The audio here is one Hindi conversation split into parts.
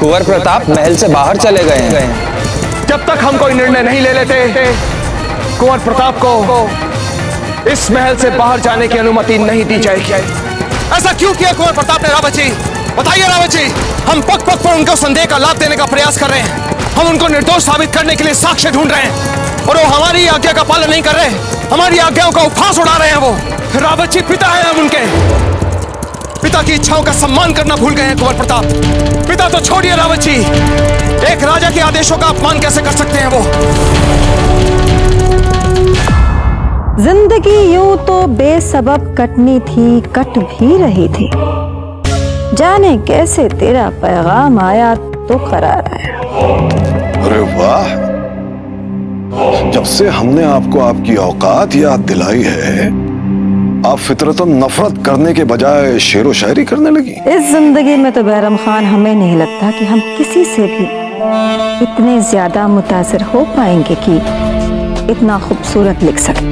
कुंवर प्रताप महल से बाहर चले गए हैं। जब तक हम कोई निर्णय नहीं ले लेते, कुंवर प्रताप को इस महल से बाहर जाने की अनुमति नहीं दी जाएगी। ऐसा क्यों किया कुंवर प्रताप ने रावत जी? बताइए रावत जी। हम पग पग पर उनको संदेह का लाभ देने का प्रयास कर रहे हैं। हम उनको निर्दोष साबित करने के लिए साक्ष्य ढूंढ रहे हैं और वो हमारी आज्ञा का पालन नहीं कर रहे। हमारी आज्ञाओं का उपहास उड़ा रहे हैं वो। रावत जी पिता है हम उनके। पिता की इच्छाओं का सम्मान करना भूल गए हैं कुंवर प्रताप। पिता तो छोड़िए रावत जी, एक राजा के आदेशों का अपमान कैसे कर सकते हैं वो? जिंदगी यूं तो बेसबब कटनी थी, कट भी रही थी। जाने कैसे तेरा पैगाम आया तो करार आया। अरे वाह, जब से हमने आपको आपकी औकात याद दिलाई है, आप फितरतन नफरत करने के बजाय शेरो शायरी करने लगी। इस जिंदगी में तो बैरम खान हमें नहीं लगता कि हम किसी से भी इतने ज्यादा मुतासिर हो पाएंगे कि इतना खूबसूरत लिख सके।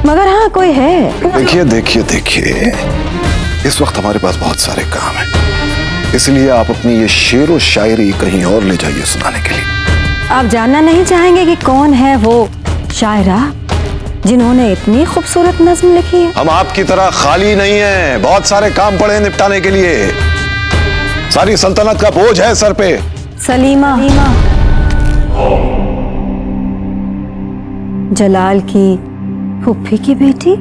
मगर हाँ, कोई है। देखिए देखिए देखिए, इस वक्त हमारे पास बहुत सारे काम हैं, इसलिए आप अपनी ये शेरो शायरी कहीं और ले जाइए सुनाने के लिए। आप जानना नहीं चाहेंगे कि कौन है वो शायरा जिन्होंने इतनी खूबसूरत नज्म लिखी है? हम आपकी तरह खाली नहीं हैं, बहुत सारे काम पड़े निपटाने के लिए। सारी सल्तनत का बोझ है सर पे। सलीमा जलाल की फूफी की बेटी,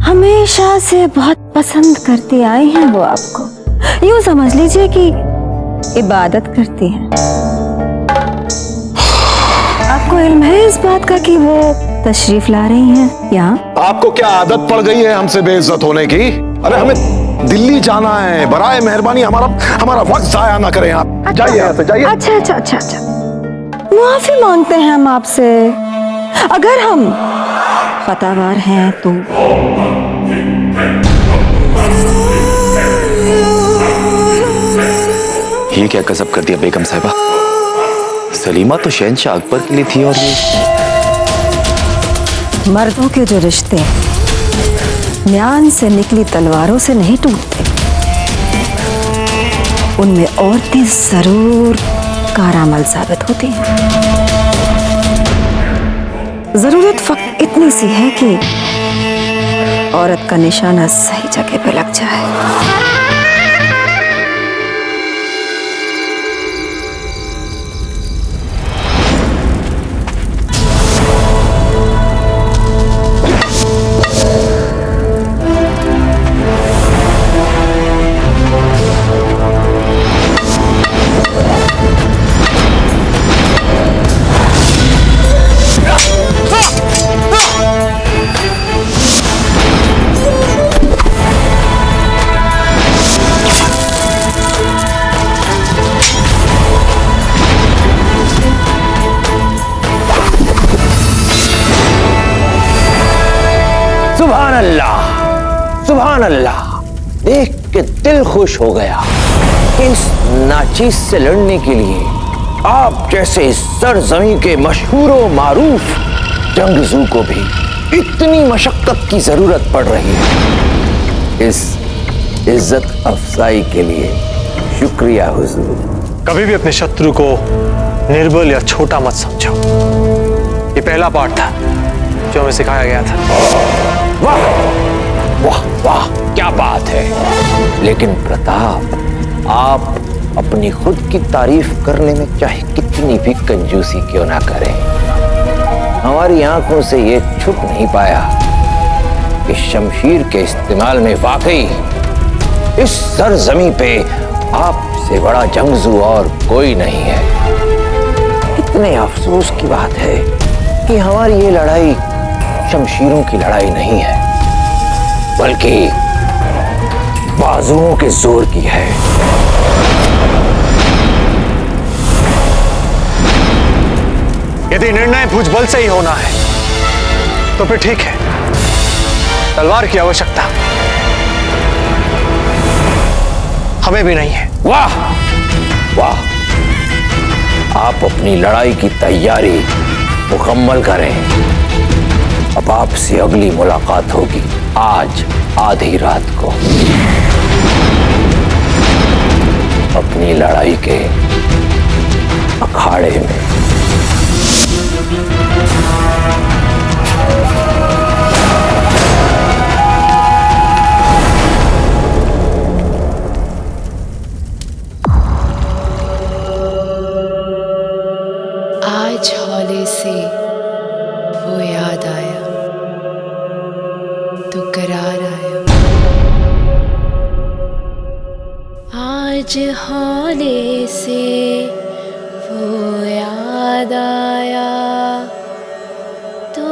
हमेशा से बहुत पसंद करती आई हैं वो आपको। यूं समझ लीजिए कि इबादत करती हैं। आपको इल्म है इस बात का कि वो तशरीफ ला रही हैं यहाँ? आपको क्या आदत पड़ गई है हमसे बेइज्जत होने की? अरे हमें दिल्ली जाना है, बराए मेहरबानी हमारा वक्त जाया ना करें आप। जाइए यहाँ से, जाइए। अच्छा, माफी मांगते हैं हम आपसे। अगर हम खतावार हैं तो ये क्या गजब कर दिया बेगम साहिबा। सलीमा तो शहंशाह अकबर के लिए थी और ये मर्दों के जो रिश्ते म्यान से निकली तलवारों से नहीं टूटते, उनमें औरतें जरूर कारामल साबित होती हैं। जरूरत फक्त इतनी सी है कि औरत का निशाना सही जगह पे लग जाए। सुभान अल्लाह, देख के दिल खुश हो गया कि इस नाचीज से लड़ने के लिए आप जैसे सरजमी के मशहूर व मारूफ जंगजू को भी इतनी मशक्कत की जरूरत पड़ रही है। इस इज्जत अफजाई के लिए शुक्रिया हुजूर। कभी भी अपने शत्रु को निर्बल या छोटा मत समझो। ये पहला पाठ था जो हमें सिखाया गया था। वाह वाह वाह, क्या बात है। लेकिन प्रताप, आप अपनी खुद की तारीफ करने में चाहे कितनी भी कंजूसी क्यों ना करें, हमारी आंखों से ये छुप नहीं पाया कि शमशीर के इस्तेमाल में वाकई इस सरजमी पे आपसे बड़ा जंगजू और कोई नहीं है। इतने अफसोस की बात है कि हमारी ये लड़ाई शमशीरों की लड़ाई नहीं है, बल्कि बाजुओं के जोर की है। यदि निर्णय भुजबल से ही होना है तो फिर ठीक है, तलवार की आवश्यकता हमें भी नहीं है। वाह वाह, आप अपनी लड़ाई की तैयारी मुकम्मल करें। अब आपसे अगली मुलाकात होगी आज आधी रात को। अपनी अपनी लड़ाई के अखाड़े में। आज हौले से वो याद आया तो करार आया। आज हौले से वो याद आया तो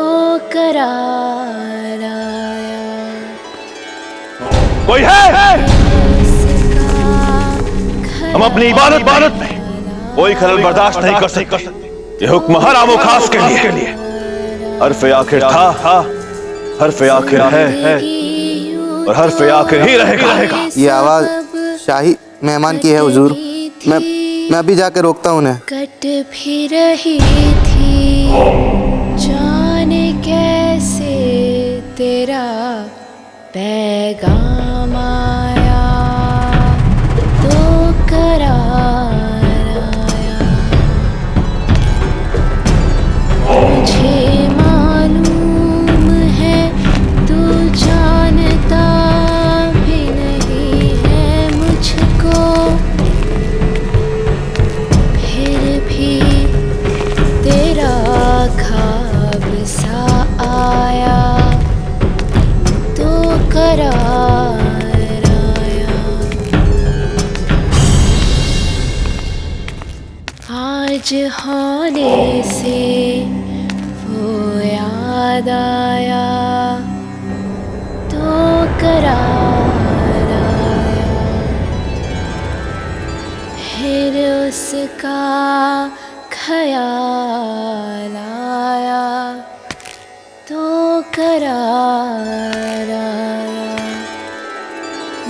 करार आया। कोई है? हम अपनी इबादत में कोई खलल बर्दाश्त नहीं कर सकते। ये हुक्म हर आमो खास के लिए। हर्फ आखिर था, हर्फ आखिर है और हर्फ आखिर ही रहेगा। ये आवाज शाही मेहमान की है हुजूर। मैं अभी जाकर रोकता हूँ उन्हें। कट भी रही थी जाने कैसे तेरा पैगाम आया तो करार आया। मुझे मालूम है तू जानता भी नहीं है मुझको, फिर भी तेरा ख्वाब सा आया तो करार आया। आज हौले से वो याद आया तो करार आया। फिर उसका ख्याल आया तो करार आया।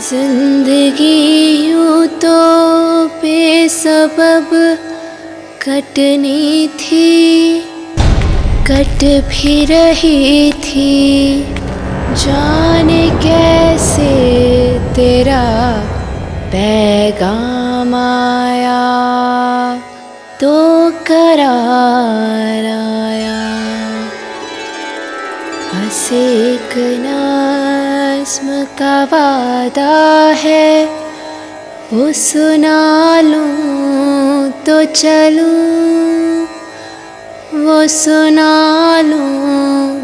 जिंदगी यूं तो बेसबब कटनी थी, कट भी रही थी जाने कैसे तेरा पैगाम आया तो करार आया। बस एक नज़्म का वादा है वो सुना लूं तो चलूं, वो सुना लूं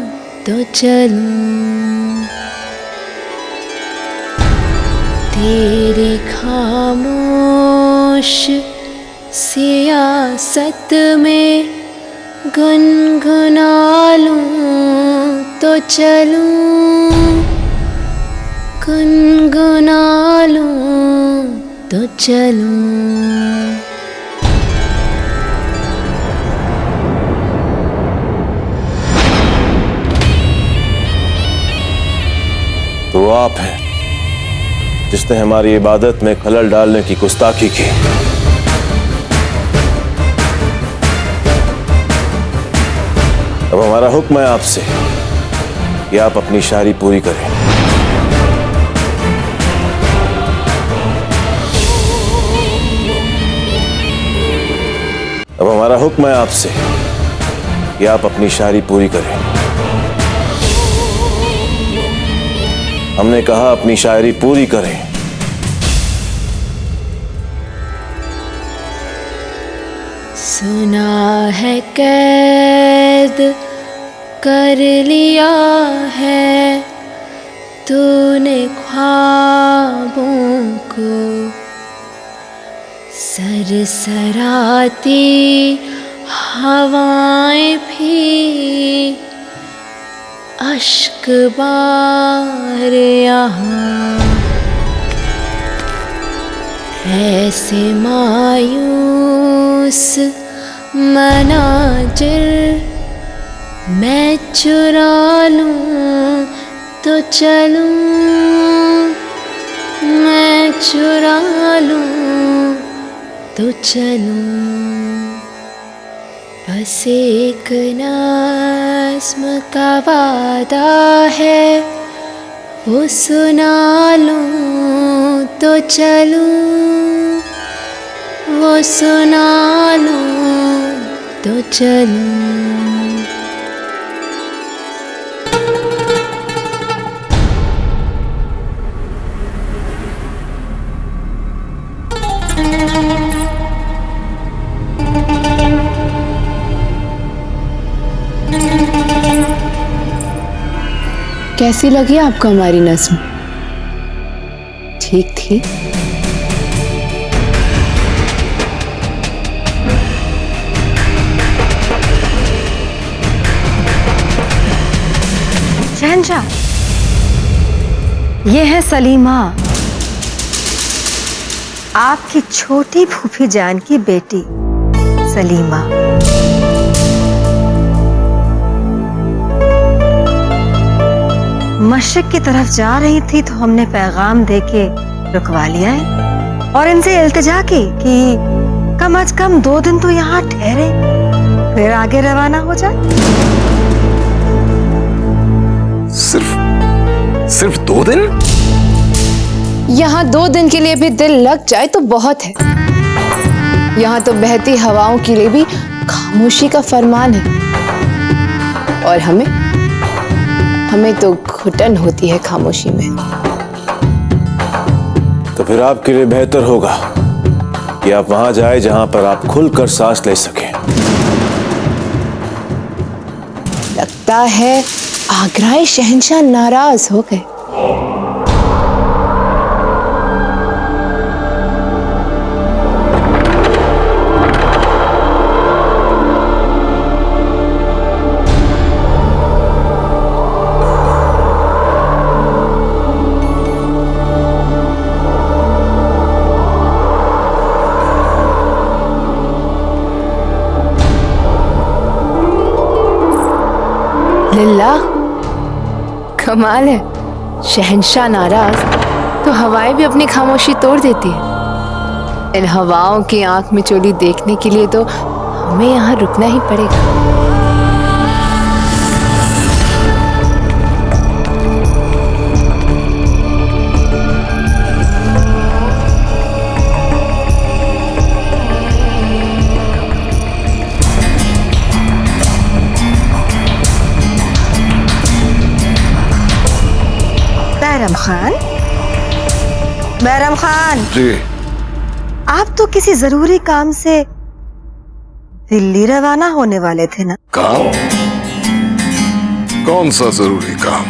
तो चलूं। तेरी खामोश सियासत में गुनगुना लूं तो चलूं, गुनगुना लूं तो चलूं। तो आप हैं जिसने हमारी इबादत में खलल डालने की गुस्ताखी की। अब हमारा हुक्म है आपसे कि आप अपनी शायरी पूरी करें। अब हमारा हुक्म है आपसे कि आप अपनी शायरी पूरी करें। हमने कहा अपनी शायरी पूरी करें। सुना है कैद कर लिया है तूने ख्वाबों को, सरसराती हवाएं भी अश्क बार यहाँ। ऐसे मायूस मनाजिर मैं चुरा लूं तो चलूं, मैं चुरा लूं तो चलूं। बस एक नज़्म का वादा है वो सुना लूं तो चलूं, वो सुना लूं तो चलूं। कैसी लगी आपको हमारी नस्म? ठीक थी? शहंशाह, ये है सलीमा, आपकी छोटी फूफी जान की बेटी सलीमा। मशरिक की तरफ जा रही थी तो हमने पैगाम देके रुकवा लिया है और इनसे इल्तिजा की कि कम आज कम 2 दिन तो यहाँ ठहरे, फिर आगे रवाना हो जाए। सिर्फ 2 दिन? यहाँ 2 दिन के लिए भी दिल लग जाए तो बहुत है। यहाँ तो बहती हवाओं के लिए भी खामोशी का फरमान है, और हमें तो घुटन होती है खामोशी में। तो फिर आपके लिए बेहतर होगा कि आप वहां जाए जहां पर आप खुलकर सांस ले सकें। लगता है आगराए शहंशाह नाराज हो गए। लिल्ला, कमाल है, शहंशाह नाराज तो हवाएं भी अपनी खामोशी तोड़ देती है। इन हवाओं की आंख में चोली देखने के लिए तो हमें यहाँ रुकना ही पड़ेगा। बैरम खान जी, आप तो किसी जरूरी काम से दिल्ली रवाना होने वाले थे ना? काम? कौन सा जरूरी काम?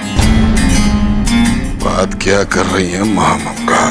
बात क्या कर रही है महामंगा?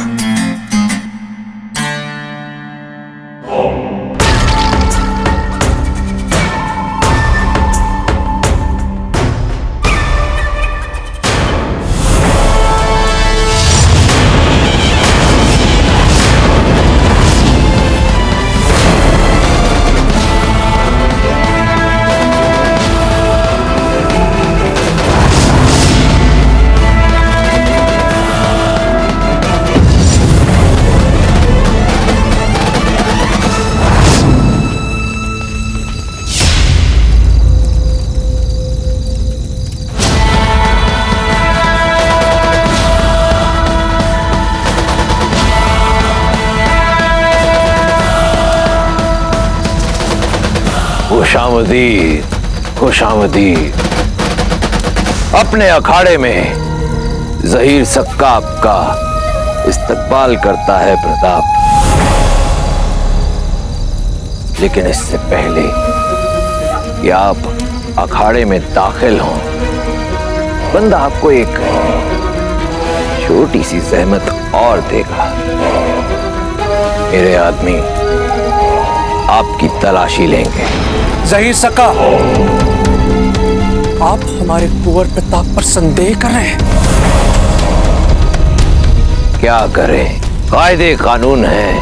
खुशामदीद, खुशामदीद। अपने अखाड़े में ज़हीर सक्काब का इस्तकबाल करता है प्रताप, लेकिन इससे पहले कि आप अखाड़े में दाखिल हों, बंदा आपको एक छोटी सी ज़हमत और देगा। मेरे आदमी आपकी तलाशी लेंगे। ज़हीर सक्का, आप हमारे कुंवर प्रताप पर संदेह कर रहे हैं? क्या करें, कायदे कानून हैं,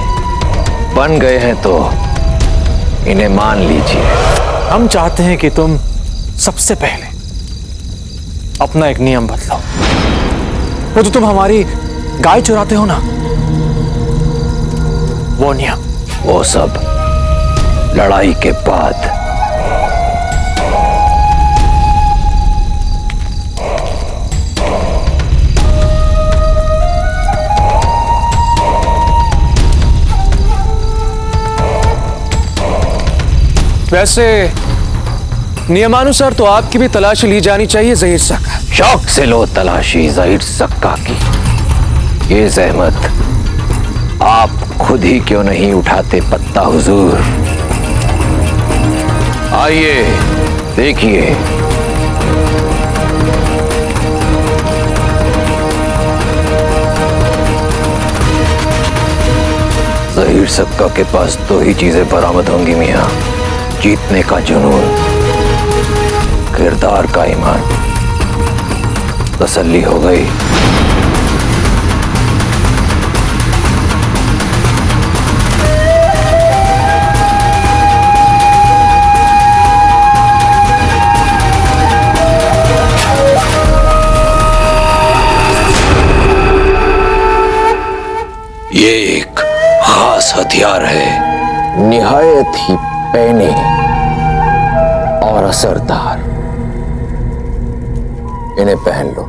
बन गए हैं तो इन्हें मान लीजिए। हम चाहते हैं कि तुम सबसे पहले अपना एक नियम बदलो। वो तो तुम हमारी गाय चुराते हो ना, वो नियम। वो सब लड़ाई के बाद। वैसे नियमानुसार तो आपकी भी तलाशी ली जानी चाहिए ज़हीर सक्का। शौक से लो तलाशी ज़हीर सक्का की। ये ज़हमत आप खुद ही क्यों नहीं उठाते पत्ता हुजूर? आइए देखिए। ज़हीर सक्का के पास दो ही चीजें बरामद होंगी मियां, जीतने का जुनून, किरदार का ईमान। तसल्ली हो गई? ये एक खास हथियार है, निहायत ही पैने और असरदार। इन्हें पहन लो।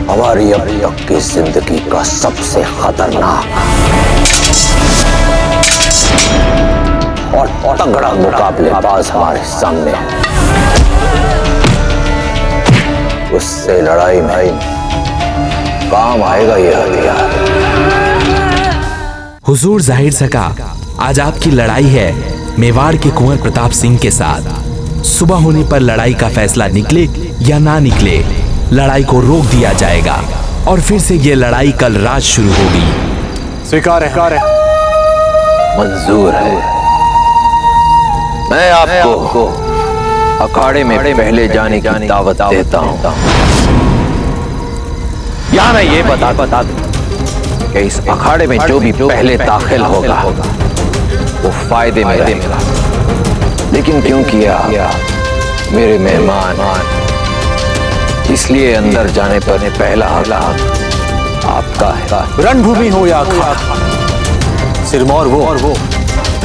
हमारी अब तक की जिंदगी का सबसे खतरनाक और तगड़ा मुकाबलेबाज हमारे सामने है। उससे लड़ाई में काम आएगा ये हथियार। हुजूर ज़हीर सक्का, आज आपकी लड़ाई है मेवाड़ के कुंवर प्रताप सिंह के साथ। सुबह होने पर लड़ाई का फैसला निकले या ना निकले, लड़ाई को रोक दिया जाएगा और फिर से ये लड़ाई कल रात शुरू होगी। स्वीकार है। मंजूर है। मैं आपको अखाड़े में पहले जाने की दावत देता हूँ। या मैं ये बता दूं कि इस अखाड़े में जो भी पहले दाखिल होगा वो फायदे में रहेगा। लेकिन क्यों किया मेरे मेहमान, इसलिए अंदर जाने पर पहला हक आपका है। रणभूमि हो या अखाड़ा, सिरमौर वो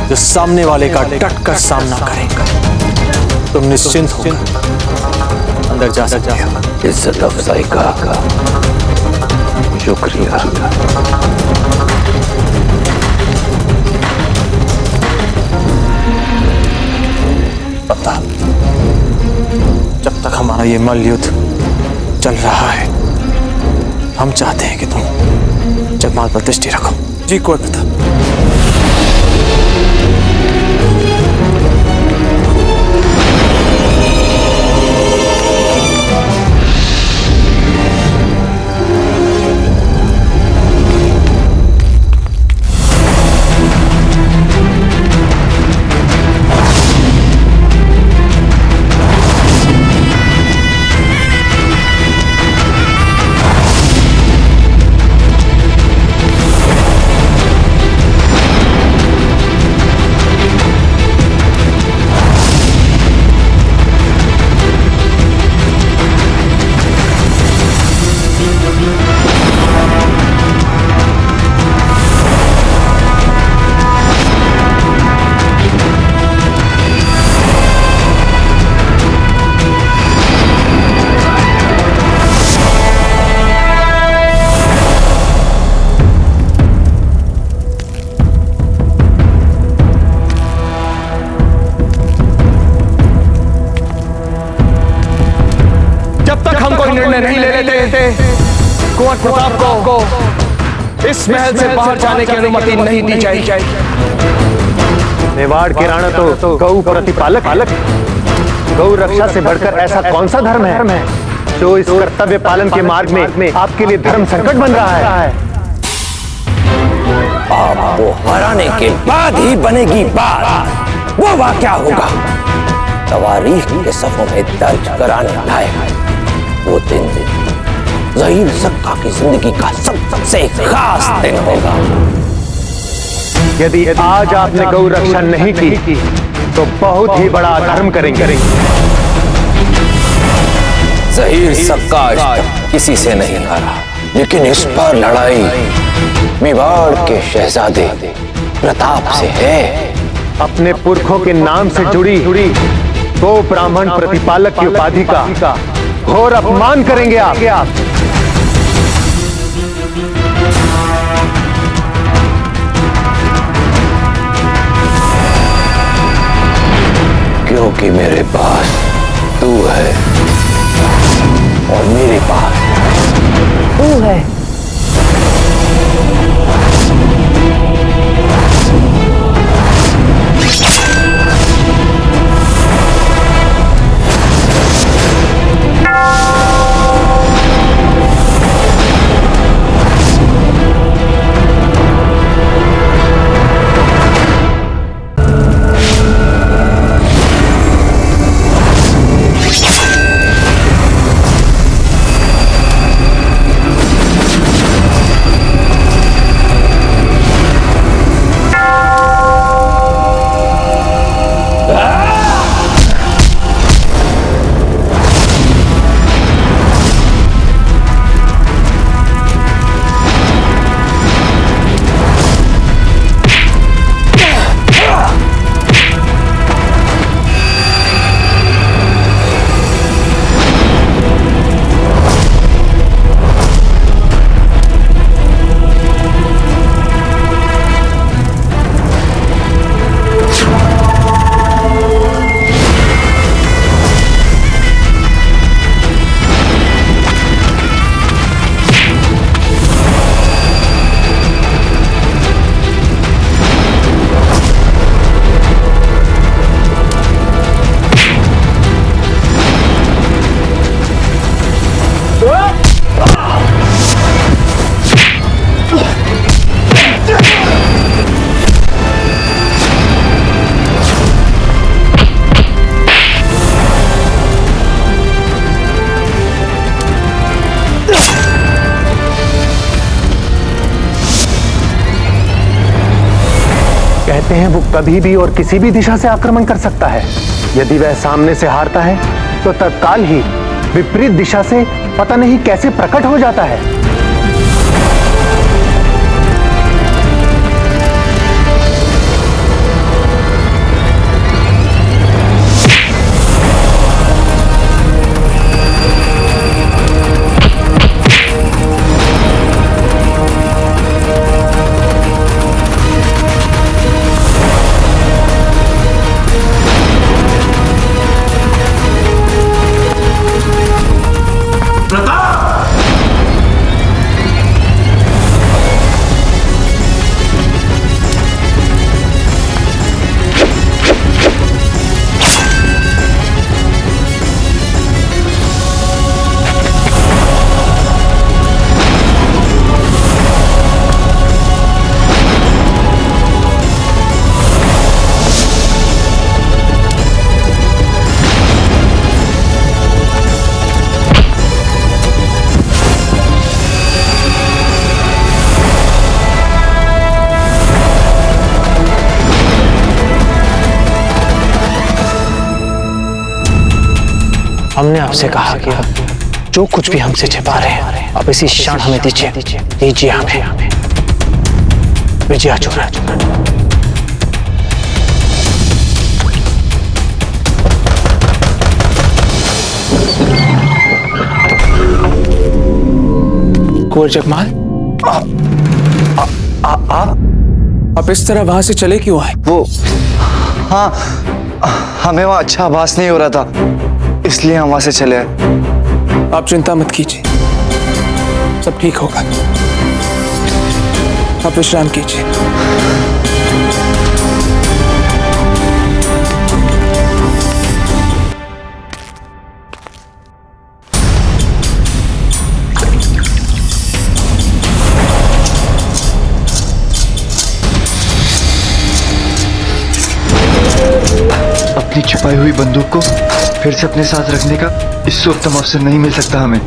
जो सामने वाले का डट कर सामना करेगा। तुम निश्चिंत हो अंदर जा सकते हो। इज्जत अफजाई का शुक्रिया। पता, जब तक हमारा ये मल्लयुद्ध चल रहा है, हम चाहते हैं कि तुम जगमाल पर दृष्टि रखो। जी कुंवर प्रताप। निर्णय नहीं ले लेते, कुंवर प्रताप को इस महल से बाहर जाने की अनुमति नहीं दी जाएगी। मेवाड़ के राणा तो गौ प्रतिपालक, गौ रक्षा से बढ़कर ऐसा कौन सा धर्म है जो इस कर्तव्य पालन के मार्ग में आपके लिए धर्म संकट बन रहा है? आपको हराने के बाद ही बनेगी बात। वो वाकया होगा तवारीख के सफ़ों में दर्ज कराने लायक। वो दिन ज़हीर सक्का की जिंदगी का सबसे खास दिन होगा। यदि आज आपने गौ रक्षा नहीं की तो बहुत ही बड़ा अधर्म करेंगे। ज़हीर सक्का आज तक किसी से नहीं हारा, लेकिन इस बार लड़ाई मेवाड़ के शहजादे प्रताप से है। अपने पुरखों के नाम से जुड़ी गो ब्राह्मण प्रतिपालक की उपाधि का घोर अपमान करेंगे आप। क्योंकि मेरे पास तू है और मेरे पास तू है। कहते हैं वो कभी भी और किसी भी दिशा से आक्रमण कर सकता है। यदि वह सामने से हारता है तो तत्काल ही विपरीत दिशा से पता नहीं कैसे प्रकट हो जाता है। हमने आपसे कहा कि जो कुछ भी हमसे छिपा रहे हैं अब इसी क्षण हमें दीजिए हमें विजया चोरा। कुंवर जगमाल, आप इस तरह वहां से चले क्यों आए? वो हाँ, हमें वहां अच्छा आभास नहीं हो रहा था, इसलिए हम वहां से चले आए। आप चिंता मत कीजिए, सब ठीक होगा। आप विश्राम कीजिए। अपनी छुपाई हुई बंदूक को फिर से अपने साथ रखने का इससे उत्तम अवसर नहीं मिल सकता हमें।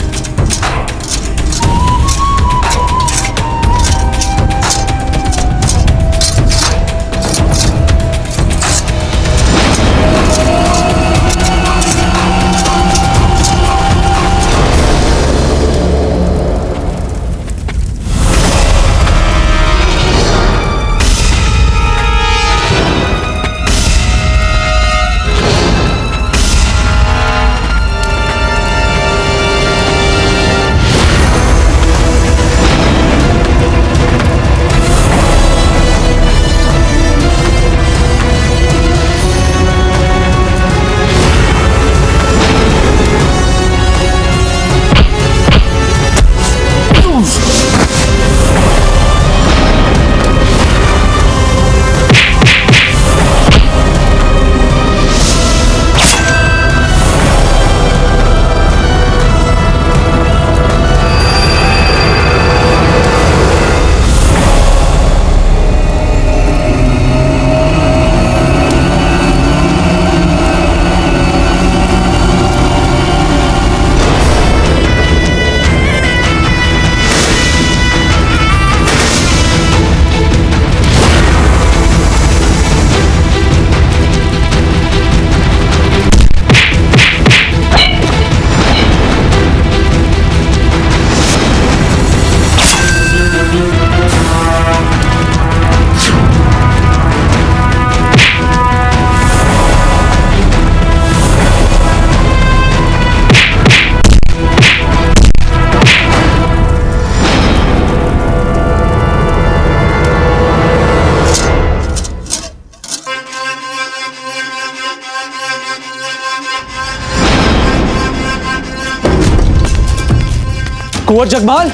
कुंवर जगमाल,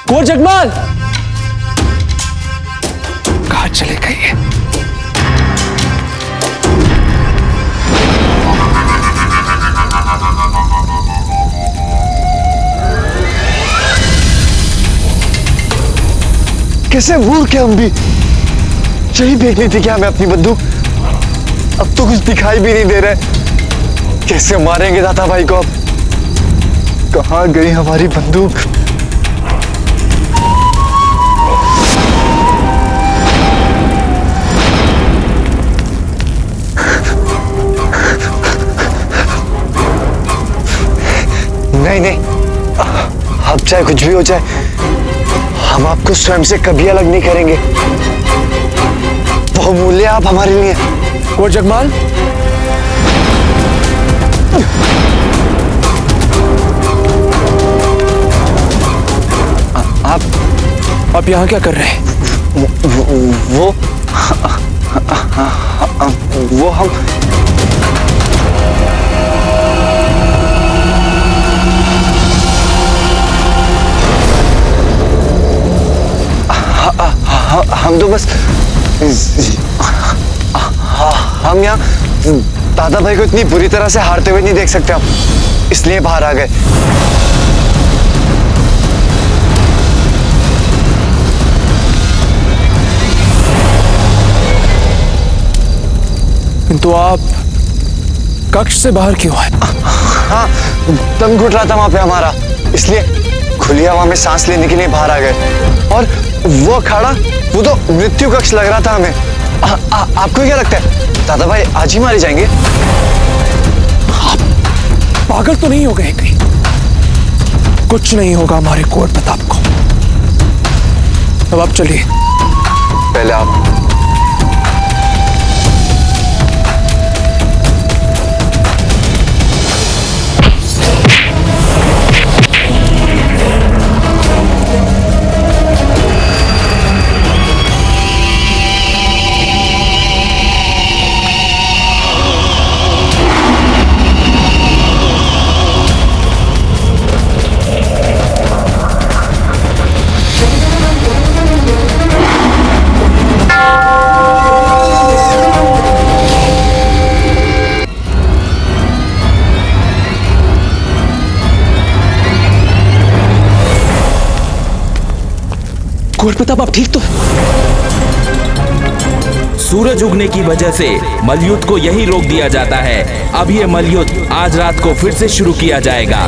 कुंवर जगमाल, कहां चले गए ये? कैसे भूल के हम भी यही देखनी थी क्या हमें अपनी बंदूक? अब तो कुछ दिखाई भी नहीं दे रहा है। कैसे मारेंगे दादा भाई को अब? कहां गई हमारी बंदूक? नहीं नहीं, अब चाहे कुछ भी हो जाए, हम आपको स्वयं से कभी अलग नहीं करेंगे। वो मूल्य आप हमारे लिए। कुंवर जगमाल, आप यहां क्या कर रहे हैं? वो हम तो बस हम यहाँ दादा भाई को इतनी बुरी तरह से हारते हुए नहीं देख सकते हम, इसलिए बाहर आ गए। किंतु आप कक्ष से बाहर क्यों आए? हाँ, दम घुट रहा था वहां पे हमारा, इसलिए खुली हवा में सांस लेने के लिए बाहर आ गए। और वो अखाड़ा, वो तो मृत्यु कक्ष लग रहा था हमें। आपको क्या लगता है दादा भाई आज ही मारे जाएंगे? आप पागल तो नहीं हो गए कहीं? कुछ नहीं होगा हमारे कुंवर प्रताप को। अब आप चलिए। पहले आप। कुंवर प्रताप, आप ठीक तो? सूरज उगने की वजह से मलयुद्ध को यही रोक दिया जाता है। अब यह मलयुद्ध आज रात को फिर से शुरू किया जाएगा।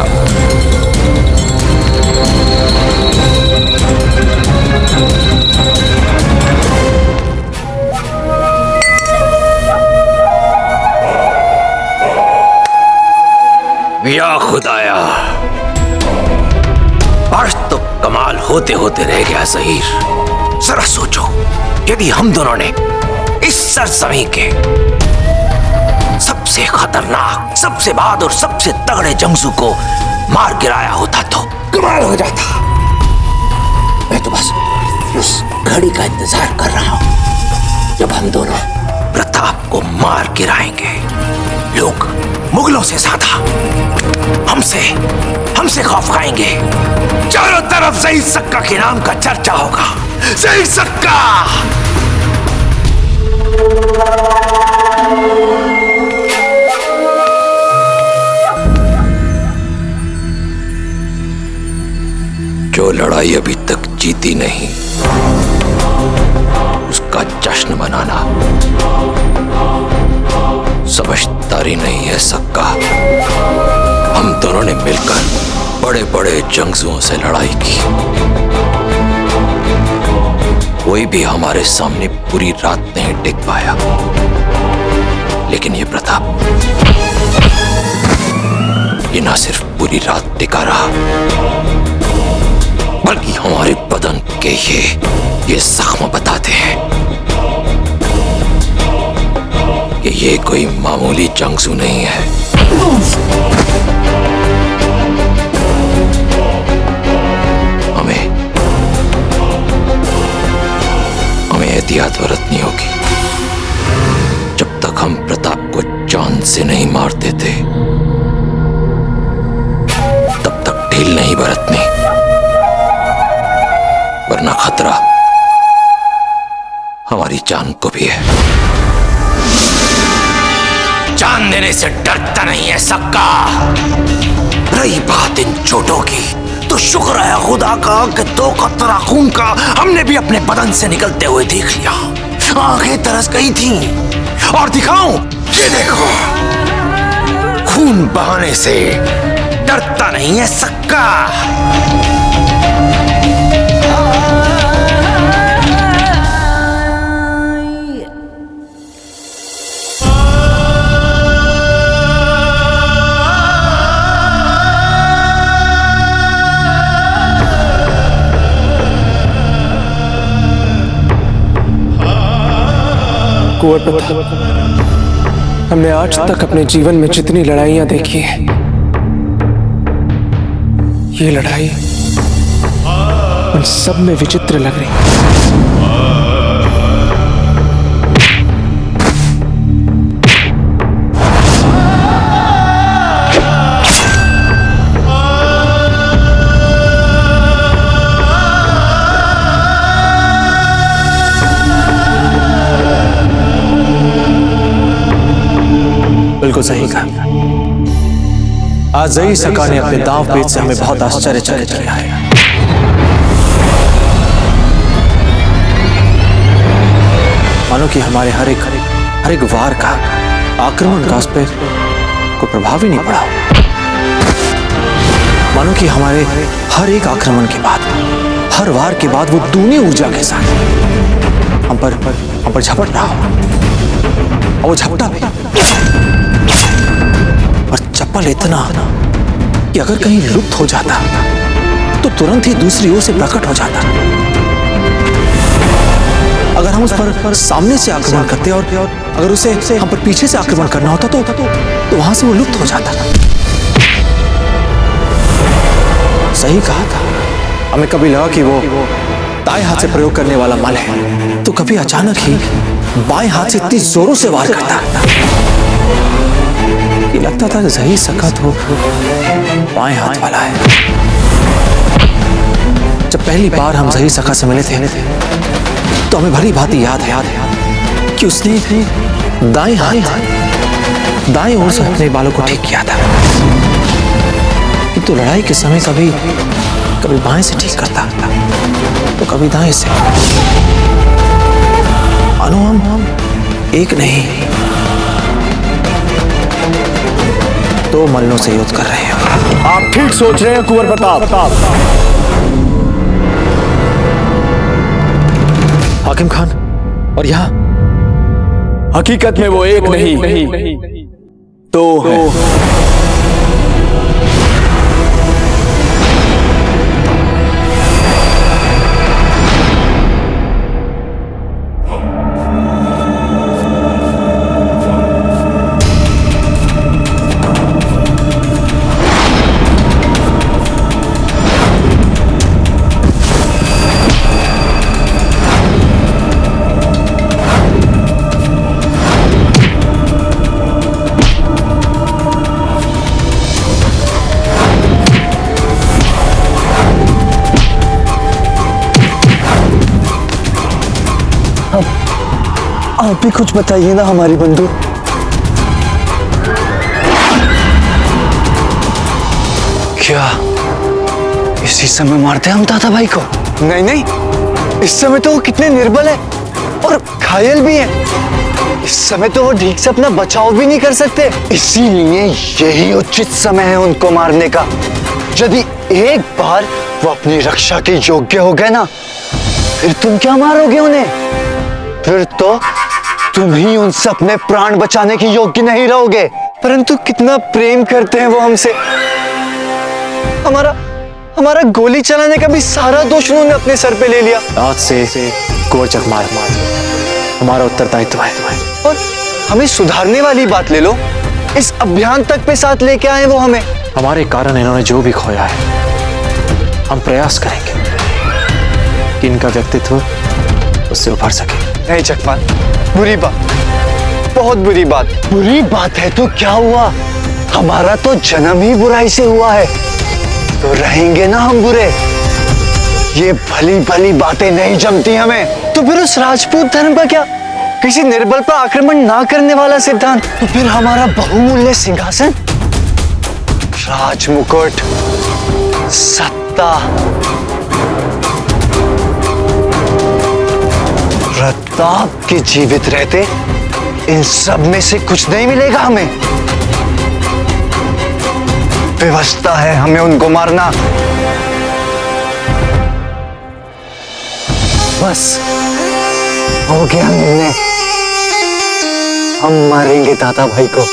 या खुदाया, आज तो कमाल होते होते रह गया ज़हीर। जरा सोचो, यदि हम दोनों ने इस सरजमीं के सबसे खतरनाक, सबसे बहादुर, सबसे तगड़े जंगजू को मार गिराया होता तो कमाल हो जाता। मैं तो बस उस घड़ी का इंतजार कर रहा हूं जब हम दोनों प्रताप को मार गिराएंगे। लोग मुगलों से ज्यादा हमसे खौफ खाएंगे। चारों तरफ ज़हीर सक्का के नाम का चर्चा होगा। ज़हीर सक्का! जो लड़ाई अभी तक जीती नहीं, उसका जश्न मनाना समझदारी नहीं है सक्का। हम दोनों ने मिलकर बड़े बड़े जंगजुओं से लड़ाई की, कोई भी हमारे सामने पूरी रात नहीं टिक पाया। लेकिन ये प्रताप, ये ना सिर्फ पूरी रात टिका रहा, बल्कि हमारे बदन के ये जख्म बताते हैं कि ये कोई मामूली जंगजू नहीं है। हमें एहतियात बरतनी होगी। जब तक हम प्रताप को जान से नहीं मार देते, तब तक ढील नहीं बरतनी। खतरा हमारी जान को भी है। जान देने से डरता नहीं है सक्का। रही बात इन चोटों की, तो शुक्र है खुदा का कि 2 कतरा खून का हमने भी अपने बदन से निकलते हुए देख लिया। आंखें तरस गई थीं। और दिखाऊं, ये देखो, खून बहाने से डरता नहीं है सक्का। कुंवर प्रताप, हमने आज तक अपने जीवन में जितनी लड़ाइयां देखी हैं, ये लड़ाई उन सब में विचित्र लग रही है। बिल्कुल सही कहा। आज जई सका ने अपने दांव पेच से हमें बहुत आश्चर्यचकित किया है। मानो कि हमारे हर एक वार का, आक्रमण का उस पर कोई प्रभाव ही नहीं पड़ा। मानो कि हमारे हर एक आक्रमण के बाद, हर वार के बाद वो दूनी ऊर्जा के साथ हम पर झपट रहा हो। और वो झपटा भी और चप्पल इतना कि अगर कहीं लुप्त हो जाता तो तुरंत ही दूसरी ओर से प्रकट हो जाता। अगर हम उस पर सामने से आक्रमण करते और अगर उसे हम पर पीछे से आक्रमण करना होता तो वहां से वो लुप्त हो जाता। सही कहा था। हमें कभी लगा कि वो दाएं हाथ से प्रयोग करने वाला मल है, तो कभी अचानक ही बाएं हाथ से इतनी जोरों से वार करता कि लगता था कि सही सका तो बाएं हाथ वाला है। जब पहली बार हम सही सका से मिले थे तो हमें भली भांति याद है कि उसने दाएं ओर से अपने बालों को ठीक किया था, किंतु लड़ाई के समय कभी बाएं से ठीक करता तो कभी दाएं से। मानो हम एक नहीं, 2 मल्लों से युद्ध कर रहे हैं। आप ठीक सोच रहे हैं कुंवर प्रताप। हाकिम खान, और यहाँ हकीकत में वो एक नहीं 2 है। आप भी कुछ बताइए ना हमारी बंधु। क्या इसी समय मारते हम दादा भाई को? नहीं, इस समय तो वो कितने निर्बल है और घायल भी है। इस समय तो वो ठीक से अपना बचाव भी नहीं कर सकते। इसीलिए यही उचित समय है उनको मारने का। यदि एक बार वो अपनी रक्षा के योग्य हो गए ना, फिर तुम क्या मारोगे उन्हें? फिर तो तुम ही उनसे अपने प्राण बचाने के योग्य नहीं रहोगे। परंतु कितना प्रेम करते हैं वो हमसे। हमारा गोली चलाने का भी सारा दोष उन्होंने अपने सर पे ले लिया। आज से कुंवर चकमार हमारा उत्तरदायित्व है। और हमें सुधारने वाली बात ले लो, इस अभियान तक पे साथ लेके आए वो हमें। हमारे कारण इन्होंने जो भी खोया है, हम प्रयास करेंगे कि इनका व्यक्तित्व उससे उभर सके। नहीं चकमार, बुरी बात, बहुत बुरी बात। बुरी बात है तो क्या हुआ? हमारा तो जन्म ही बुराई से हुआ है, तो रहेंगे ना हम बुरे। ये भली भली बातें नहीं जमती हमें। तो फिर उस राजपूत धर्म का क्या? किसी निर्बल पर आक्रमण ना करने वाला सिद्धांत। तो फिर हमारा बहुमूल्य सिंहासन, राजमुकुट, सत्ता, प्रताप के जीवित रहते इन सब में से कुछ नहीं मिलेगा हमें। व्यवस्था है हमें उनको मारना। बस हो गया निर्णय, हम मारेंगे दादा भाई को।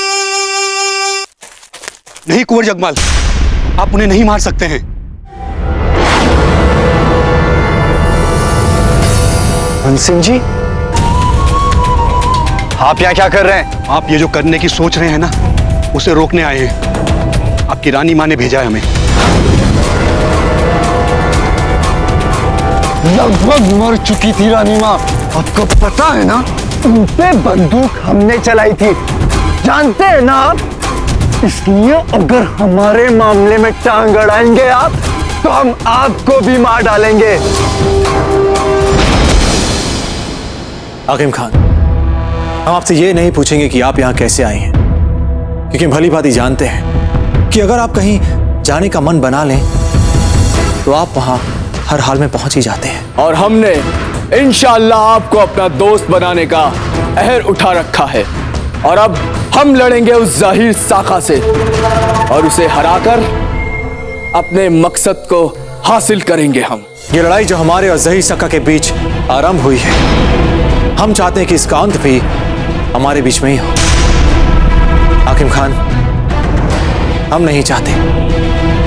नहीं कुंवर जगमाल, आप उन्हें नहीं मार सकते हैं। सिंह जी, आप यहाँ क्या कर रहे हैं? आप ये जो करने की सोच रहे हैं ना, उसे रोकने आए हैं। आपकी रानी माँ ने भेजा है हमें। लगभग मर चुकी थी रानी माँ। आपको पता है ना, उन पे बंदूक हमने चलाई थी, जानते हैं ना आप? इसलिए अगर हमारे मामले में टांग अड़ाएंगे आप, तो हम आपको भी मार डालेंगे। हाकिम खान, हम आपसे ये नहीं पूछेंगे कि आप यहाँ कैसे आए हैं, क्योंकि भली भांति जानते हैं कि अगर आप कहीं जाने का मन बना लें तो आप वहां हर हाल में पहुंच ही जाते हैं। और हमने इंशाअल्लाह आपको अपना दोस्त बनाने का अहर उठा रखा है, और अब हम लड़ेंगे उस ज़हीर साका से और उसे हराकर अपने मकसद को हासिल करेंगे। हम ये लड़ाई जो हमारे और ज़हीर साका के बीच आरंभ हुई है, हम चाहते हैं कि इसका अंत भी हमारे बीच में ही हो। हाकिम खान, हम नहीं चाहते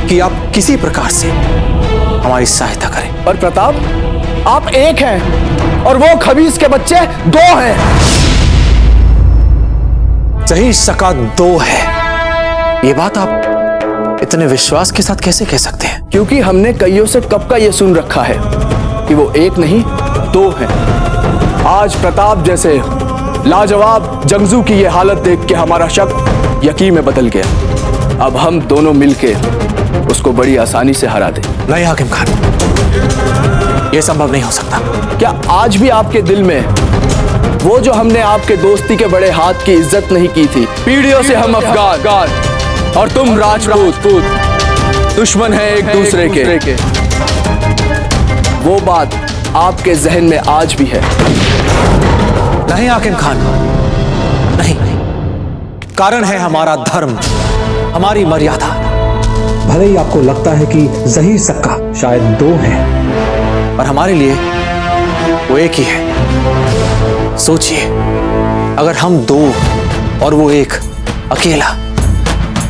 कि आप किसी प्रकार से हमारी सहायता करें। पर प्रताप, आप एक हैं और वो खबीस के बच्चे दो हैं। ज़हीर साका दो है, ये बात आप इतने विश्वास के साथ कैसे कह सकते हैं? क्योंकि हमने कईयों से कब का ये सुन रखा है कि वो एक नहीं दो हैं। आज प्रताप जैसे लाजवाब जंगजू की ये हालत देख के हमारा शक यकीन में बदल गया। अब हम दोनों मिलके उसको बड़ी आसानी से हरा दें। नहीं हाकिम खान, यह संभव नहीं हो सकता। क्या आज भी आपके दिल में वो जो हमने आपके दोस्ती के बड़े हाथ की इज्जत नहीं की थी? पीढ़ियों से हम अफगान और तुम राजपूत दुश्मन हैं एक दूसरे के, वो बात आपके जहन में आज भी है? नहीं हाकिम खान, नहीं। कारण है हमारा धर्म, हमारी मर्यादा। भले ही आपको लगता है कि ज़हीर साका शायद दो हैं, पर हमारे लिए वो एक ही है। सोचिए, अगर हम दो और वो एक अकेला,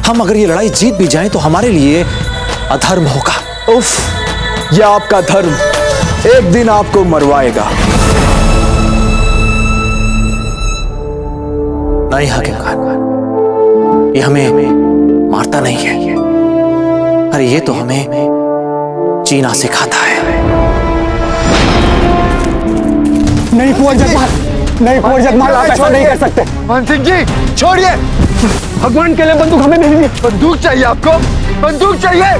हम अगर ये लड़ाई जीत भी जाएं तो हमारे लिए अधर्म होगा। उफ, ये आपका धर्म एक दिन आपको मरवाएगा। नहीं हाकिम खान, ये हमें मारता नहीं है, अरे ये तो हमें जीना सिखाता है। नहीं कुंवर जगमाल, नहीं कुंवर जगमाल, आप ऐसा नहीं कर सकते। मान सिंह जी, छोड़िए। भगवान के लिए बंदूक हमें नहीं दी। बंदूक चाहिए आपको? बंदूक चाहिए?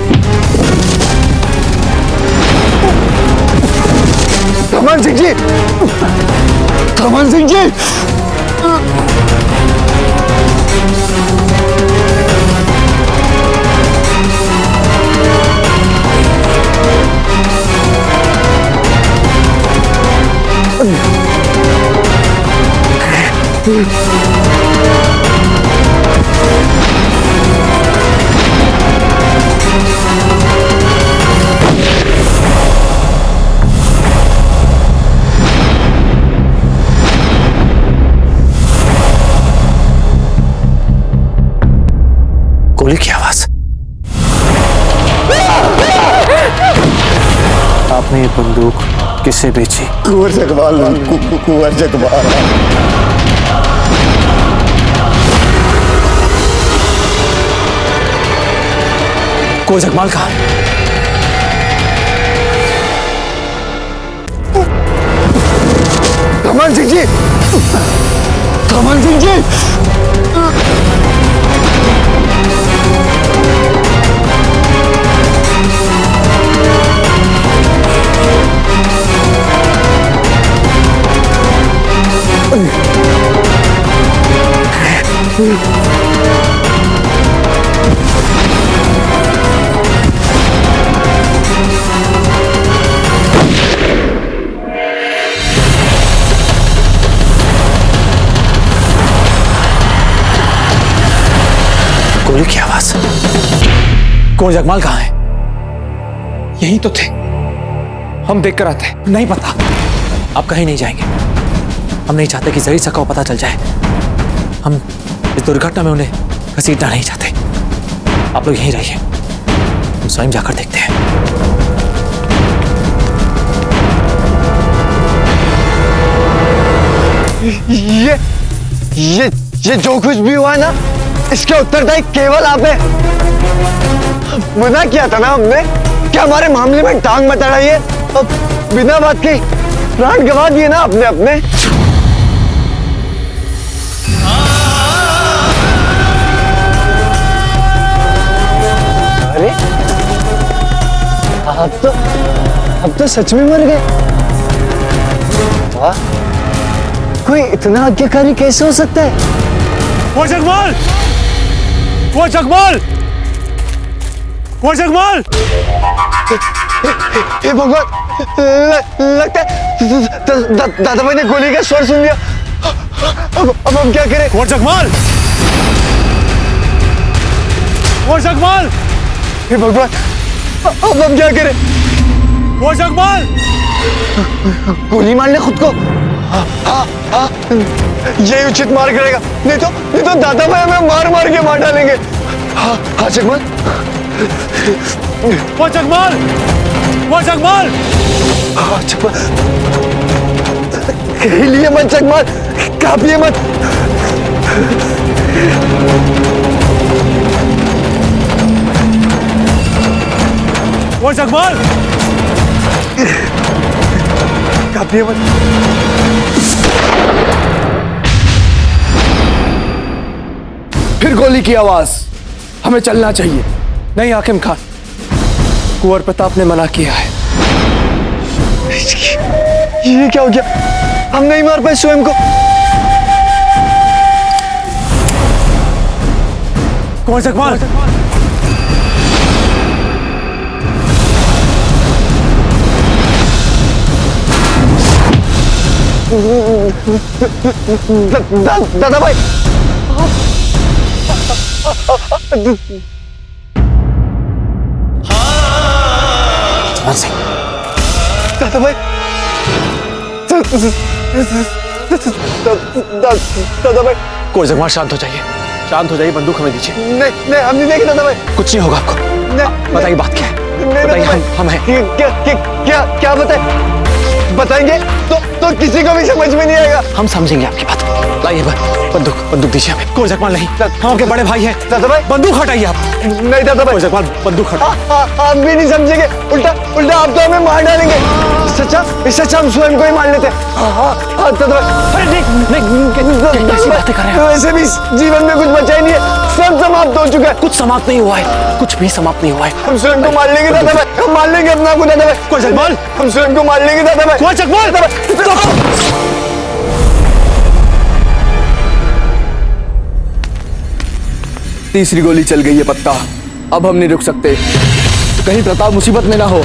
धमान सिंह जी, धमान सिंह जी, गोली की आवाज। आपने ये बंदूक किसे बेची? कुंवर जगमाल, कुंवर जगमाल। कुंवर जगमाल कहाँ? धमान सिंह जी, धमान सिंह जी, गोली की आवाज। कुंवर जगमाल कहाँ है? यहीं तो थे, हम देख कर आते हैं। नहीं पता, आप कहीं नहीं जाएंगे। हम नहीं चाहते कि जहीर सक्का को पता चल जाए। हम इस दुर्घटना में उन्हें घसीटना नहीं चाहते। आप लोग यहीं रहिए, हम स्वयं जाकर देखते हैं। ये जो कुछ भी हुआ ना, इसके उत्तरदायी केवल आप हैं। मना किया था ना हमने कि हमारे मामले में टांग मत अड़ाइए। अब बिना बात के प्राण गंवा दिए ना अपने अपने। अरे अब तो सच में मर गए। वाह, कोई इतना आज्ञाकारी कैसे हो सकता है? कुंवर जगमाल! कुंवर जगमाल! कुंवर जगमाल! हे भगवान, लगता है दादा भाई ने गोली का स्वर सुन लिया। अब हम क्या करें? कुंवर जगमाल! कुंवर जगमाल! हे भगवान, अब हम क्या करें? कुंवर जगमाल! गोली मार ले खुद को। यही उचित मार्ग रहेगा, नहीं तो दादा भाई हमें मार के मार डालेंगे। हाँ जगमाल। वो जगमाल! वो जगमाल! हाँ जगमाल, हिलिए मत जगमाल, कांपिए मत। वो जगमाल! कांपिए मत। फिर गोली की आवाज। हमें चलना चाहिए। नहीं हाकिम खान, कुंवर प्रताप ने मना किया है। ये क्या हो गया? हम नहीं मार पाए स्वयं को। कुंवर जगमाल! दादा भाई, चमन सिंह, दादा भाई, दादा भाई। कुंवर जगमाल शांत हो जाइए, शांत हो जाइए। बंदूक हमें दीजिए। नहीं, हम नहीं देंगे दादा भाई। कुछ नहीं होगा आपको। बताइए बात क्या है? बताइए, हम हैं। क्या बताए? बताएंगे तो किसी को भी समझ में नहीं आएगा। हम समझेंगे आपकी बात। लाइए बंदूक दीजिए हमें। कुंवर जगमाल नहीं, हम आपके बड़े भाई हैं। दादा भाई, बंदूक हटाइए आप। नहीं दादा भाई, कुंवर जगमाल बंदूक हटाइए। हम भी नहीं समझेंगे। उल्टा आप तो हमें मार डालेंगे। इससे अच्छा हम स्वयं को ही मार लेते। हाँ दादा भाई। कैसी बातें कर रहे हैं? वैसे भी जीवन में कुछ बचा ही नहीं है, सब समाप्त हो चुका है। कुछ समाप्त नहीं हुआ है, कुछ भी समाप्त नहीं हुआ है। हम स्वयं को मार लेंगे दादा भाई, हम मार लेंगे अपना को दादा भाई। कुंवर जगमाल! हम स्वयं को मार लेंगे दादा भाई। कुंवर जगमाल! तीसरी गोली चल गई है पत्ता। अब हम नहीं रुक सकते, कहीं प्रताप मुसीबत में ना हो।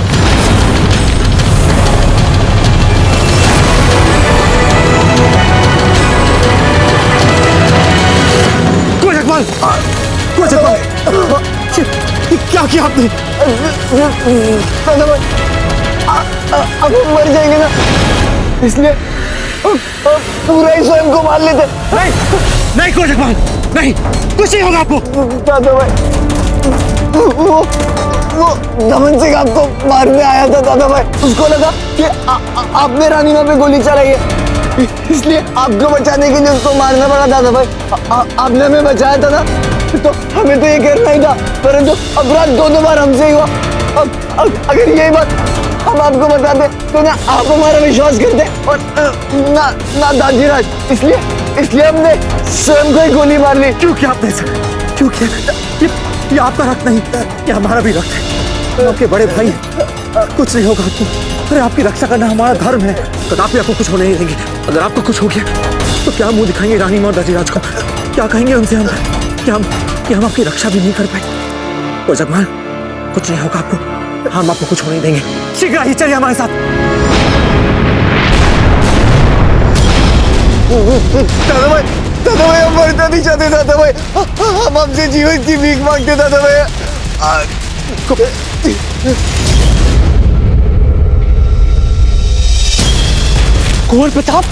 कुंवर जगमाल! कुंवर जगमाल! क्या किया आपने? दादा भाई, अब हम मर जाएंगे ना, इसलिए पूरा ही स्वयं को मार लेते। नहीं कुंवर जगमाल, नहीं, कुछ नहीं होगा आपको। दादा भाई, वो दमन सिंह आपको मारने आया था दादा भाई। उसको लगा कि आपने रानी माँ पे गोली चलाई है, इसलिए आपको बचाने के लिए उसको मारना पड़ा दादा भाई। आपने हमें बचाया था ना, तो हमें तो ये करना ही था, परंतु अपराध दोनों बार हमसे ही हुआ। अब अगर यही बात हम आपको बता दे तो ना आप हमारा विश्वास करते और ना दादीराज, इसलिए हमने स्वयं को ही गोली मार ली। क्यों किया आपने सर? क्यों किया? ये आपका रक्त नहीं, ये हमारा भी रक्त है। आपके बड़े भाई हैं, कुछ नहीं होगा आपको। अरे आपकी रक्षा करना हमारा धर्म है, कदापि आपको कुछ होने नहीं देंगे। अगर आपको कुछ हो गया तो क्या मुंह दिखाएंगे रानी माँ और दादीराज को? क्या कहेंगे उनसे हम कि हम आपकी रक्षा भी नहीं कर पाए। तो जगमाल, कुछ नहीं होगा आपको, हम आपको कुछ होने नहीं देंगे। शीघ्र आइए, चलिए हमारे साथ। दादा भाई हम मरना नहीं चाहते। दादा भाई हम आपसे जीवन की भीख मांगते। दादा भाई कुंवर प्रताप,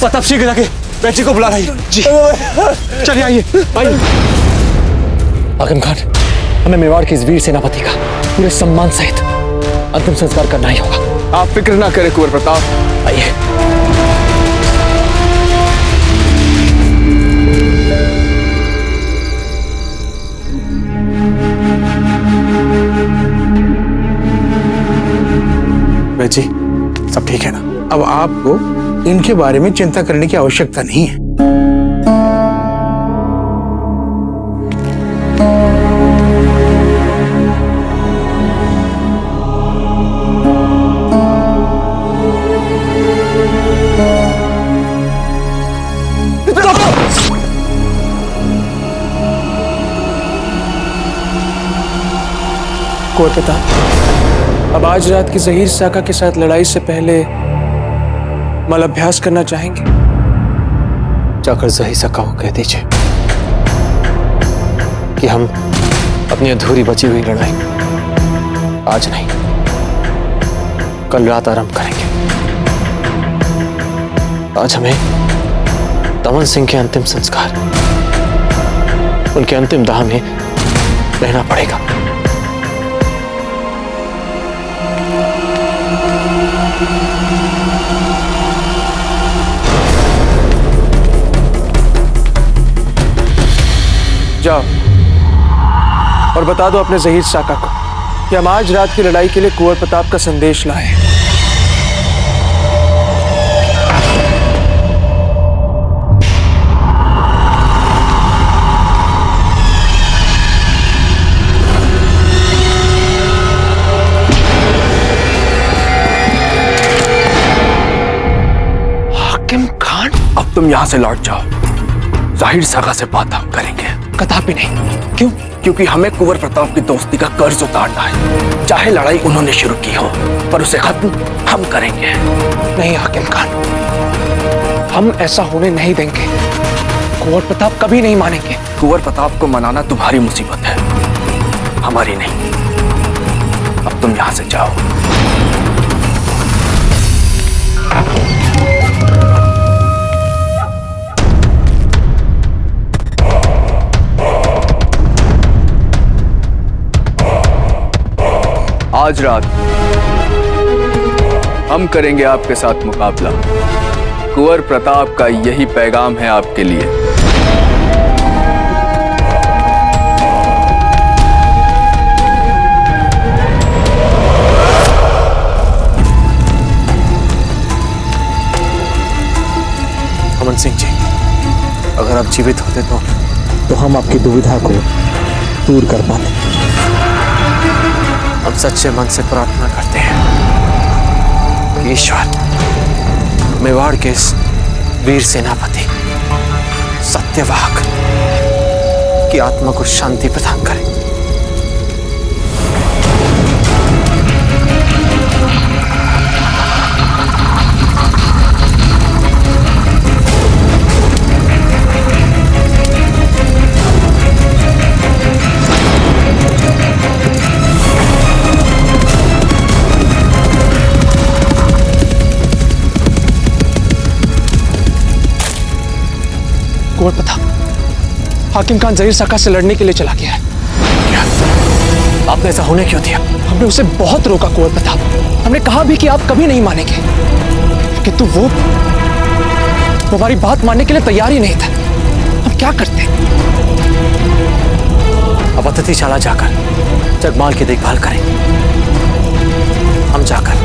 प्रताप शीघ्र जाके बेटी को बुला लाइए। जी चलिए, आइए आइए। हाकिम खान, हमें मेवाड़ के इस वीर सेनापति का पूरे सम्मान सहित अंतिम संस्कार करना ही होगा। आप फिक्र ना करें कुंवर प्रताप, आइए। जी सब ठीक है ना? अब आपको इनके बारे में चिंता करने की आवश्यकता नहीं है। कुंवर प्रताप, अब आज रात की जहीर साका के साथ लड़ाई से पहले मल अभ्यास करना चाहेंगे? जाकर जहीर साका को कह दीजिए कि हम अपनी अधूरी बची हुई लड़ाई आज नहीं, कल रात आरंभ करेंगे। आज हमें दमन सिंह के अंतिम संस्कार, उनके अंतिम दाह में रहना पड़ेगा। जाओ और बता दो अपने जहीर साका को कि हम आज रात की लड़ाई के लिए कुंवर प्रताप का संदेश लाए। हाकिम खान, अब तुम यहां से लौट जाओ। जाहिर साका से बात हम करेंगे। कदापि नहीं। क्यों? क्योंकि हमें कुंवर प्रताप की दोस्ती का कर्ज उतारना है। चाहे लड़ाई उन्होंने शुरू की हो, पर उसे खत्म हम करेंगे। नहीं हाकिम खान, हम ऐसा होने नहीं देंगे। कुंवर प्रताप कभी नहीं मानेंगे। कुंवर प्रताप को मनाना तुम्हारी मुसीबत है, हमारी नहीं। अब तुम यहां से जाओ। आज रात हम करेंगे आपके साथ मुकाबला। कुंवर प्रताप का यही पैगाम है आपके लिए। अमन सिंह जी, अगर आप जीवित होते तो हम आपकी दुविधा को दूर कर पाते। हम सच्चे मन से प्रार्थना करते हैं कि ईश्वर मेवाड़ के इस वीर सेनापति सत्यवाक की आत्मा को शांति प्रदान करे। कुंवर प्रताप, हाकिम खान जहीर साका से लड़ने के लिए चला गया है। क्या? आपने ऐसा होने क्यों दिया? हमने उसे बहुत रोका कुंवर प्रताप। हमने कहा भी कि आप कभी नहीं मानेंगे, किंतु वो हमारी बात मानने के लिए तैयार ही नहीं था। हम क्या करते? अब अतिथिशाला जाकर जगमाल की देखभाल करें। हम जाकर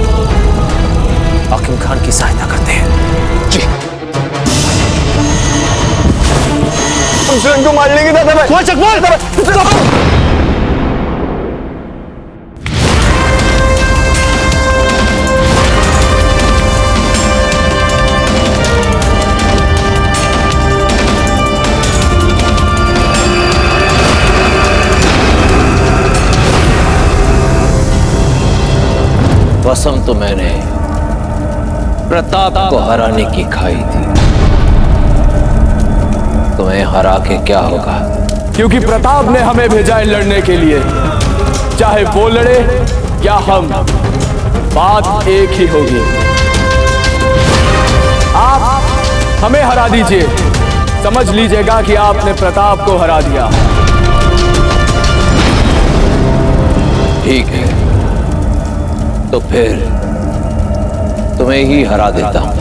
हाकिम खान की सहायता करते हैं। जी। तुमसे उनको मार लेंगे दादा भाई। कुंवर जगमाल, कसम तो मैंने प्रताप को हराने की खाई थी। तुम्हें हरा के क्या होगा? क्योंकि प्रताप ने हमें भेजा है लड़ने के लिए, चाहे वो लड़े या हम, बात एक ही होगी। आप हमें हरा दीजिए, समझ लीजिएगा कि आपने प्रताप को हरा दिया। ठीक है, तो फिर तुम्हें ही हरा देता हूं।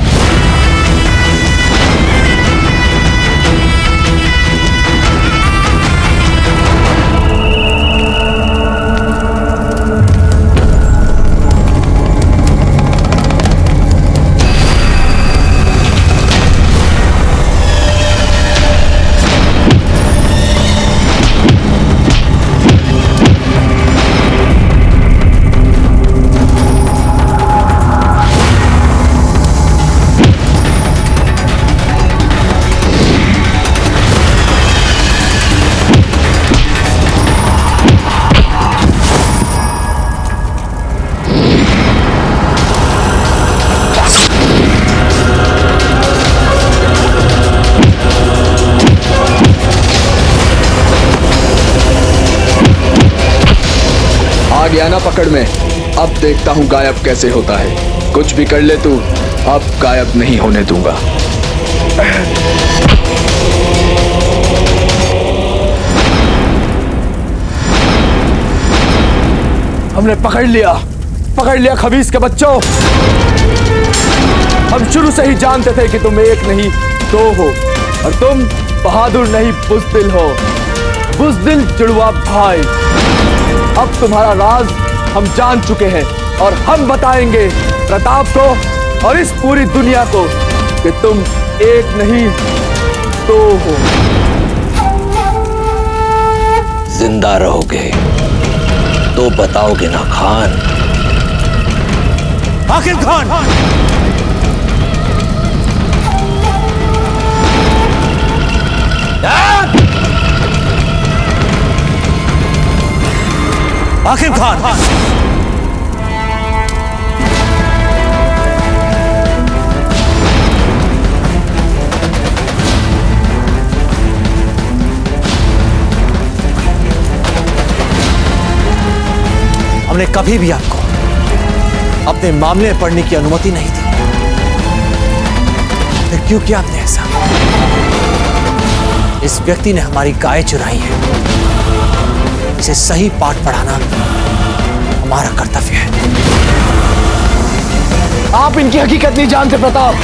आ गया ना पकड़ में, अब देखता हूं गायब कैसे होता है। कुछ भी कर ले तू, अब गायब नहीं होने दूंगा। हमने पकड़ लिया खबीस के बच्चों। हम शुरू से ही जानते थे कि तुम एक नहीं दो हो, और तुम बहादुर नहीं बुज़दिल हो, बुज़दिल जुड़वा भाई। अब तुम्हारा राज हम जान चुके हैं, और हम बताएंगे प्रताप को और इस पूरी दुनिया को कि तुम एक नहीं दो हो। जिंदा रहोगे तो बताओगे ना खान? हाकिम खान! हाकिम खान! हमने कभी भी आपको अपने मामले में पढ़ने की अनुमति नहीं दी, फिर क्यों किया आपने ऐसा? इस व्यक्ति ने हमारी गाय चुराई है, इसे सही पाठ पढ़ाना हमारा कर्तव्य है। आप इनकी हकीकत नहीं जानते प्रताप।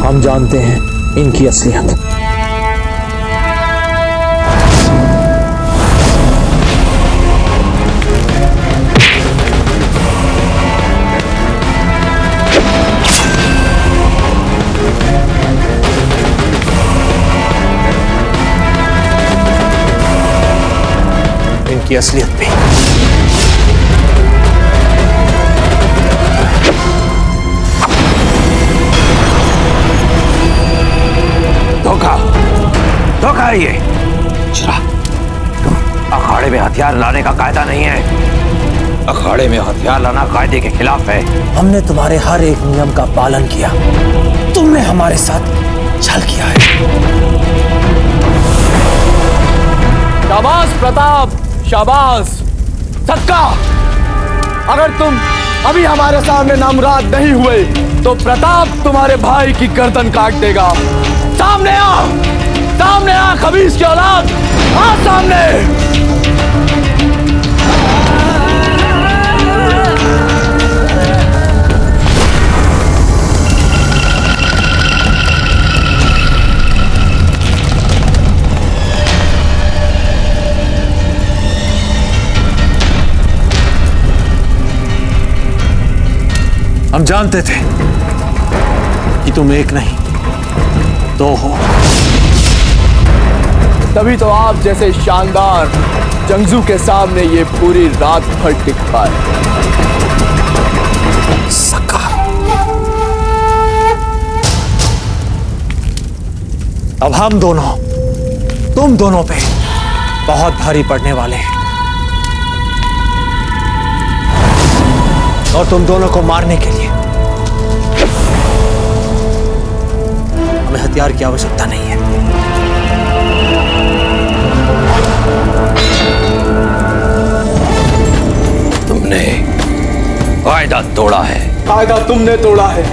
हम जानते हैं इनकी असलियत। इनकी असलियत भी। धोखा है ये। अखाड़े में हथियार लाने का कायदा नहीं है। अखाड़े में हथियार लाना कायदे के खिलाफ है। हमने तुम्हारे हर एक नियम का पालन किया, तुमने हमारे साथ छल किया है। शाबाश प्रताप, शाबाश। सक्का, अगर तुम अभी हमारे सामने नामुराद नहीं हुए तो प्रताप तुम्हारे भाई की गर्दन काट देगा। सामने आ खबीस की औलाद, आ सामने। हम जानते थे कि तुम एक नहीं दो हो, तभी तो आप जैसे शानदार जंगजू के सामने ये पूरी रात भर टिक पाए। सक्का, अब हम दोनों तुम दोनों पे बहुत भारी पड़ने वाले हैं। और तुम दोनों को मारने के लिए हमें हथियार की आवश्यकता नहीं है। तुमने वायदा तोड़ा है। वायदा तुमने तोड़ा है।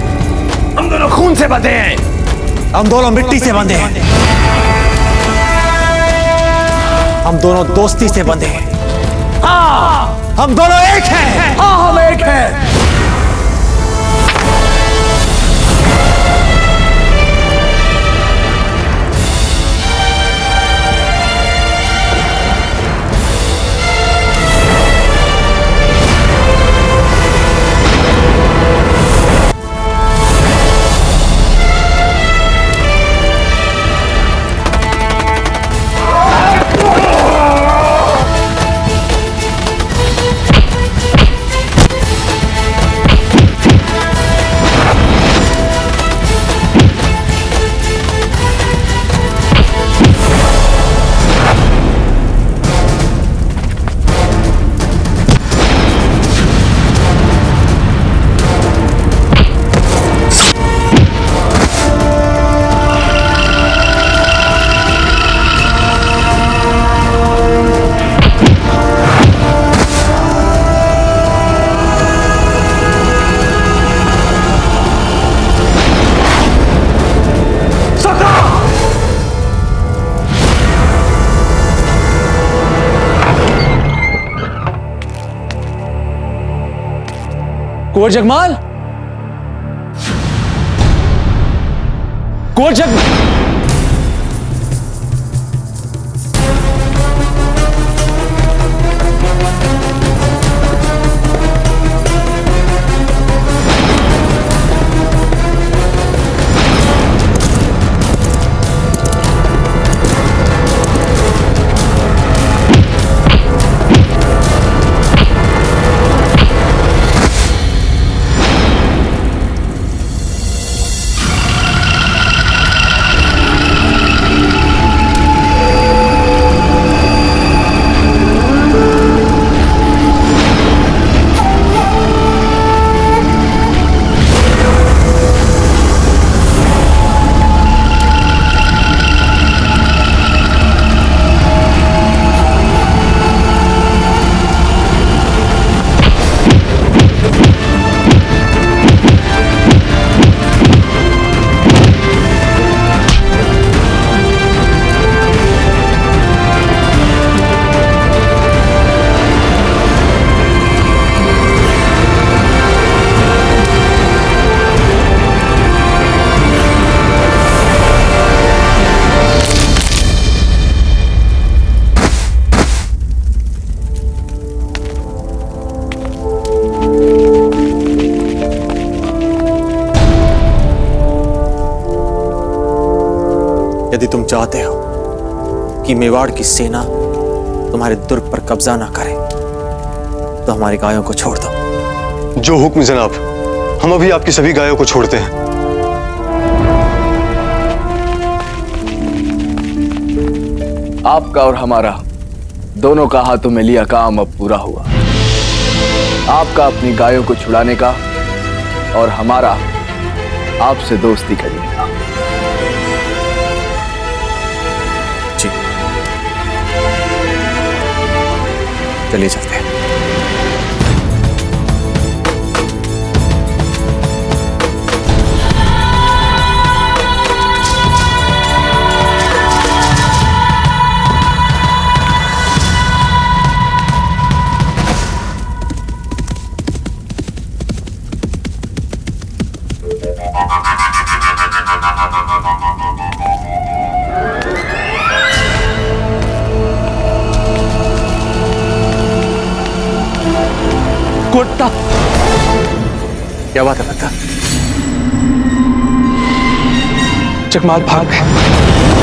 हम दोनों खून से बंधे हैं। हम दोनों मिट्टी से बंधे हैं। हम दोनों दोस्ती से बंधे हैं। हाँ, हम दोनों एक हैं। हाँ, हम एक हैं। कुंवर जगमाल, कुंवर यदि तुम चाहते हो कि मेवाड़ की सेना तुम्हारे दुर्ग पर कब्जा ना करे तो हमारी गायों को छोड़ दो। जो हुक्म जनाब, हम अभी आपकी सभी गायों को छोड़ते हैं। आपका और हमारा दोनों का हाथों में लिया काम अब पूरा हुआ। आपका अपनी गायों को छुड़ाने का और हमारा आपसे दोस्ती करने का। जी, चलिए चलते हैं। कुत्ता, क्या बात है बता? जगमाल भाग गए।